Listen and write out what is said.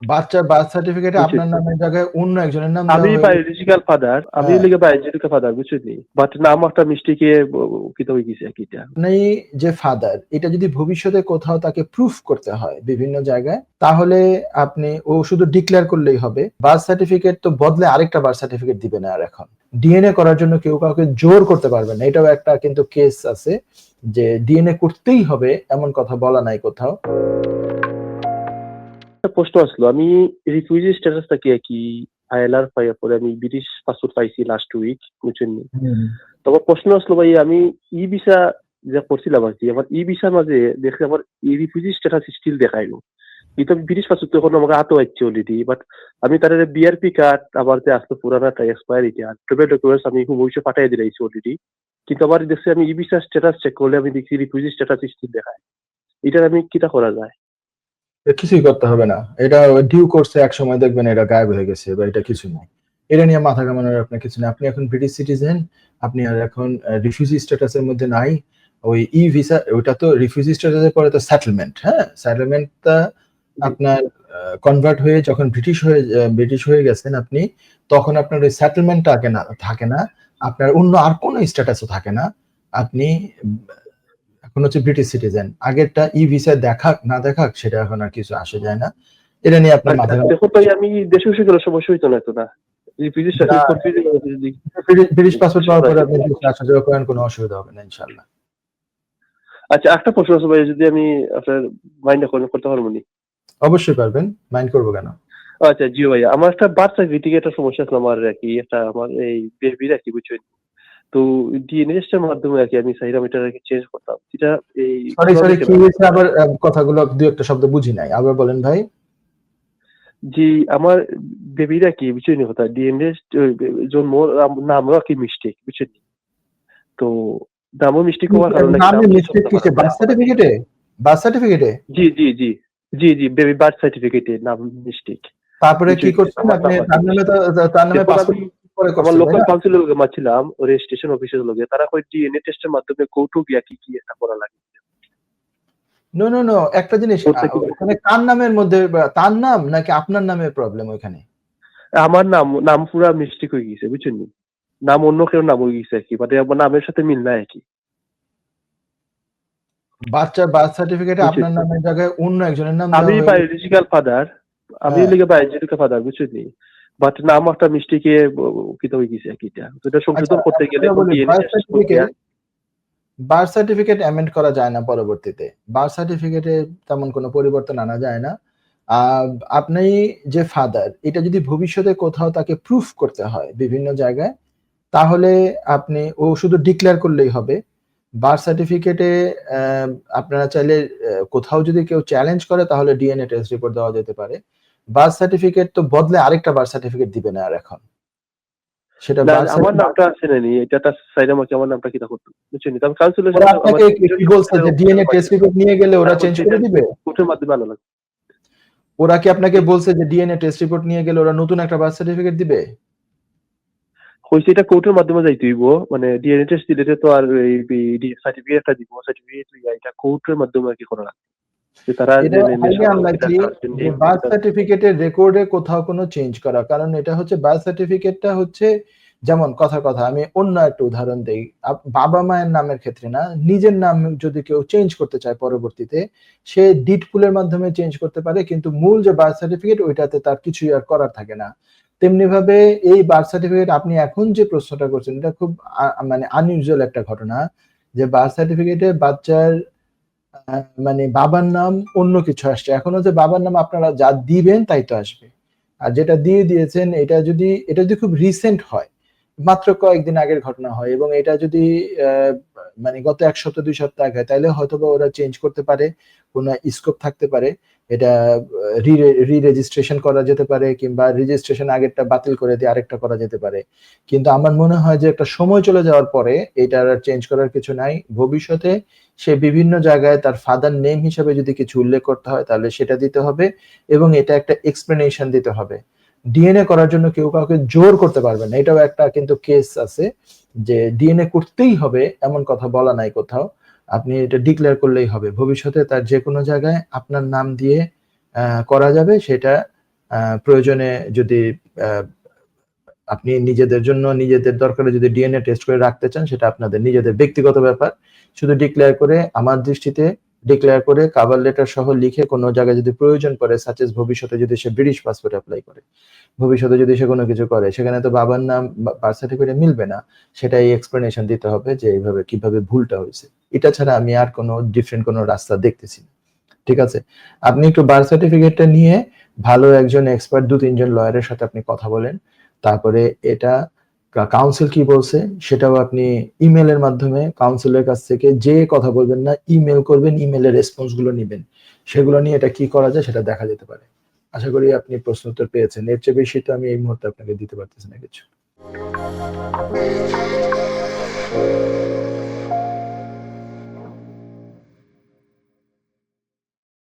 বাচ্চার বার্থ সার্টিফিকেটে আপনার বুঝছেন? নামের জায়গায় অন্য একজনের নাম আমি দেওয়া হয়ে বায়োলজিক্যাল ফাদার, আমি হ্যাঁ, লিগে বায়োলজিক্যাল ফাদার, বুঝছেন? বাট নাম একটা মিস্টেকে কিতা হয়ে গেছে কি এটা। আপনি যে ফাদার এটা যদি ভবিষ্যতে কোথাও তাকে প্রুফ করতে হয় বিভিন্ন জায়গায়, তাহলে আপনি ও শুধু ডিক্লেয়ার করলেই হবে। বার্থ সার্টিফিকেট তো বদলে আরেকটা বার্থ সার্টিফিকেট দিবে না আর এখন। ডিএনএ করার জন্য কেউ কাউকে জোর করতে পারবে না, এটাও একটা কিন্তু কেস আছে যে ডিএনএ করতেই হবে এমন কথা বলা নাই কোথাও। একটা প্রশ্ন আসলো, আমি রিফিউজি স্ট্যাটাসটা কি আইএলআর পাইয়া পরে আমি ব্রিটিশ পাসপোর্ট পাইছি লাস্ট উইক, বুঝছেন? হুম। তবে প্রশ্ন আসলো ভাই, আমি ই ভিসা যে করছিলাম আর কি, আমার ই ভিসার মাঝে দেখলে আমার ই রিফিউজি স্ট্যাটাস স্টিল দেখাইলো। এটা ব্রিটিশ পাসপোর্ট তখন আমাকে হাতে হচ্ছে অলরেডি, বাট আমি তার বিআরপি কার্ড আবার যে আসলো পুরানাটা এক্সপায়ার, এটা ট্রাভেল ডকুমেন্টস আমি খুব ভবিষ্যৎ পাঠিয়ে দিলাইছি অলরেডি। কিন্তু আবার দেখছি আমি ই ভিসা স্ট্যাটাস চেক করলে আমি দেখছি রিফিউজি স্ট্যাটাস স্টিল দেখায়। এটার আমি কিটা করা যায়? কিছুই করতে হবে না, এটা ডিউ করছে এক সময় দেখবেন এটা গায়েব হয়ে গেছে বা এটা কিছু নাই। এটা নিয়ে মাথা ঘামানোর আপনার কিছু নেই, আপনি এখন ব্রিটিশ সিটিজেন, আপনি আর এখন রিফিউজি স্ট্যাটাসের মধ্যে নাই। ওই ই ভিসা ওইটা তো রিফিউজি স্ট্যাটাসের পরে তো সেটেলমেন্ট, হ্যাঁ সেটেলমেন্টটা জি। আপনার কনভার্ট হয়ে যখন ব্রিটিশ হয়ে গেছেন আপনি, তখন আপনার ওই সেটেলমেন্টটা থাকে না, আপনার অন্য আর কোনো স্ট্যাটাসও থাকে না। আপনি এখন হচ্ছে ব্রিটিশ সিটিজেন, আগেরটা ই ভিসা দেখাক না দেখাক সেটা এখন আর কিছু আসে যায় না, এটা নিয়ে আপনার মাথা দেখুন ভাই, আমি দেশে বসে গেলে সমস্যা হইতো না তো না? রিফিউজি না। ব্রিটিশ পাসপোর্ট পাওয়ার পরে আপনি দেশে আসা যাওয়া করেন, কোনো অসুবিধা হবে না ইনশাল্লাহ। আচ্ছা, একটা প্রশ্ন আছে ভাই, যদি আমি আপনার মাইন্ড করতে পারবো নি? অবশ্যই পারবেন, মাইন্ড করবো কেন। আচ্ছা জি ভাই, আমার একটা বার্থ সার্টিফিকেট একটা সমস্যা আছে আমার আর কি, একটা আমার এই বেবির আর কি, বুঝছেন? তো ডিএনএ টেস্টের মাধ্যমে আর কি আমি চাইলাম এটা আর কি চেঞ্জ করতাম, এটা এই সরি কিভাবে সরি, কি কেমন হয়েছে করা আবার? যায়? কথাগুলো দুই একটা শব্দ বুঝি নাই, আবার বলেন ভাই। জি, আমার বেবির আর কি, বুঝছেন কথা, ডিএনএ জন্ম নামও আর কি মিস্টেক, বুঝছেন? তো নামও মিস্টেক হওয়ার কারণে নাকি নাম নামে চেঞ্জ মিস্টেক করতে পারা কিসে? যায় বার্থ আমার আর কি। সার্টিফিকেটে? বার্থ সার্টিফিকেটে জি জি জি, জি জি, বেবি বার্থ সার্টিফিকেটে নাম মিস্টেক, তারপরে কি বুঝছেন? করছেন আমার আপনি? নাম আর কি তার নামে তো মিস্টেক। তার নামে এখন আমি পাসপোর্ট পরে আমার করছেন তাই লোকাল না? কাউন্সিলের লগে মাছিলাম, ও রেজিস্ট্রেশন অফিসের লগে, তারা কয় ডিএনএ টেস্টের মাধ্যমে কোর্টও গিয়া কি কি একটা করা লাগে। নো নো নো, একটা জিনিস, কোর্ট থেকে ওখানে কার নামের মধ্যে তার নাম নাকি আপনার নামের প্রবলেম ওইখানে? আমার নাম নাম পুরা মিস্টেক হয়ে গেছে, বুঝছেন? নাম অন্য কেউ নাম হয়ে গেছে আর কি, মানে আমার নামের সাথে মিল নাই আর কি, বাচ্চার বার্থ সার্টিফিকেটে বুঝছেন? আপনার নামের জায়গায় অন্য একজনের নাম আমি দেওয়া হয়ে গেছে। বায়োলজিক্যাল ফাদার, আমি হ্যাঁ, লিগে বায়োলজিক্যাল ফাদার, বুঝছেন? বাট নাম একটা মিস্টেকে কিতা হয়ে গেছে আর কি, এটা তো এটা আচ্ছা সংশোধন করতে গেলে আপনাকে এখন বলি, ডিএনএ টেস্ট করতে। বার্থ সার্টিফিকেট অ্যামেন্ড করা যায় না পরবর্তীতে। বার্থ সার্টিফিকেটে তেমন কোনো পরিবর্তন আনা যায় না। আ আপনি যে ফাদার এটা যদি ভবিষ্যতে কোথাও তাকে প্রুফ করতে হয় বিভিন্ন জায়গায়, তাহলে ও শুধু ডিক্লেয়ার করলেই হবে। বার্থ সার্টিফিকেটে অ্যা আপনারা চাইলে কোথাও যদি কেউ চ্যালেঞ্জ করে তাহলে ডিএনএ টেস্ট রিপোর্ট দেওয়া যেতে পারে। বার্থ সার্টিফিকেট তো বদলে আরেকটা বার্থ সার্টিফিকেট দিবে না আর এখন। সেটা না, বার্থ আমার সার্টিফিকেট নামটা আছে না নি, এটা তার সাইড আমাকে আমার নামটা কিতা করতো, বুঝছেন? আমি কাউন্সিলের ওরা সাথে আমার আপনাকে কি বলছে যে ডিএনএ টেস্ট রিপোর্ট নিয়ে গেলে ওরা তারা চেঞ্জ কইছে করে এটা দিবে? কোর্টের মাধ্যমে আনা লাগবে। ওরা কি আপনাকে বলছে যে ডিএনএ টেস্ট রিপোর্ট নিয়ে গেলে ওরা নতুন একটা বার্থ সার্টিফিকেট দিবে? কইছে এটা কোর্টের মাধ্যমে যাইতে হইব, মানে ডিএনএ টেস্ট দিলে তো আর এই সার্টিফিকেটটা দিব, সার্টিফিকেট এটা কোর্টের মাধ্যমে আর কি করা লাগবে, যে তারা এটা জেনে নিয়ে হাইলি সব এটা আনলাইকলি কারেকশন যে দিয়ে বার্থ এটা। সার্টিফিকেটের রেকর্ডে কোথাও কোনো চেঞ্জ করা, কারণ এটা হচ্ছে বার্থ সার্টিফিকেটটা হচ্ছে যেমন কথার কথা আমি অন্য একটা উদাহরণ দেই, বাবা মায়ের নামের ক্ষেত্রে না, নিজের নাম যদি কেউ চেঞ্জ করতে চায় পরবর্তীতে, সে ডিড পুলের মাধ্যমে চেঞ্জ করতে পারে, কিন্তু মূল যে বার্থ সার্টিফিকেট ওইটাতে তার কিছুই আর করার থাকে না। তেমনি ভাবে এই বার্থ সার্টিফিকেট আপনি এখন যে প্রশ্নটা করছেন এটা খুব মানে আনইউজুয়াল একটা ঘটনা, যে বার্থ সার্টিফিকেটে বাচ্চার মানে বাবার নাম অন্য কিছু আসছে, এখন হচ্ছে বাবার নাম আপনারা যা দিবেন তাই তো আসবে। আর যেটা দিয়ে দিয়েছেন এটা যদি খুব রিসেন্ট হয়, মাত্র কয়েকদিন আগের ঘটনা হয়, এবং এটা যদি মানে গত 1 সপ্তাহ 2 সপ্তাহ আগে, তাইলে হয়তোবা ওরা চেঞ্জ করতে পারে, কোনো স্কোপ থাকতে পারে, এটা রি রেজিস্ট্রেশন করা যেতে পারে, কিংবা রেজিস্ট্রেশন আগেরটা বাতিল করে দিয়ে আরেকটা করা যেতে পারে। কিন্তু আমার মনে হয় যে একটা সময় চলে যাওয়ার পরে এটা আর চেঞ্জ করার কিছু নাই। ভবিষ্যতে সে বিভিন্ন জায়গায় তার ফাদার নেম হিসেবে যদি কিছু উল্লেখ করতে হয় তাহলে সেটা দিতে হবে, এবং এটা একটা এক্সপ্লেনেশন দিতে হবে। ডিএনএ করার জন্য কেউ কাউকে জোর করতে পারবে না, এটাও একটা কিন্তু কেস আছে যে ডিএনএ করতেই হবে এমন কথা বলা নাই কোথাও। আপনি এটা ডিক্লেয়ার করলেই হবে, ভবিষ্যতে তার যে কোনো জায়গায় আপনার নাম দিয়ে করা যাবে সেটা। প্রয়োজনে যদি আপনি নিজেদের জন্য নিজেদের দরকারে যদি ডিএনএ টেস্ট করে রাখতে চান, সেটা আপনাদের নিজেদের ব্যক্তিগত ব্যাপার। শুধু ডিক্লেয়ার করে, আমার দৃষ্টিতে ডিক্লেয়ার করে কভার লেটার সহ লিখে কোনো জায়গায় যদি প্রয়োজন পড়ে, সাচ এস ভবিষ্যতে যদি সে ব্রিটিশ পাসপোর্ট অ্যাপ্লাই করে, ভবিষ্যতে যদি সে কোনো কিছু করে, সেখানে তো বাবার নাম বার্থ সার্টিফিকেটে মিলবে না, সেটাই এক্সপ্লেনেশন দিতে হবে যে এইভাবে কিভাবে ভুলটা হয়েছে। এটা ছাড়া আমি আর কোনো ডিফারেন্ট কোনো রাস্তা দেখতেছি না। ঠিক আছে? আপনি একটু বার্থ সার্টিফিকেটটা নিয়ে ভালো একজন এক্সপার্ট ২-৩ জন লয়ারের সাথে আপনি কথা বলেন। তারপরে এটা কাউন্সিল কি বলছে সেটাও আপনি ইমেলের মাধ্যমে কাউন্সিলের কাছ থেকে যে কথা বলবেন না, ইমেল করবেন, ইমেলের রেসপন্স গুলো নিবেন, সেগুলো নিয়ে এটা কি করা যায় সেটা দেখা যেতে পারে। আশা করি আপনি প্রশ্ন উত্তর পেয়েছেন। এর চেয়ে বেশি তো আমি এই মুহূর্তে আপনাকে দিতে পারতেছি না কিছু।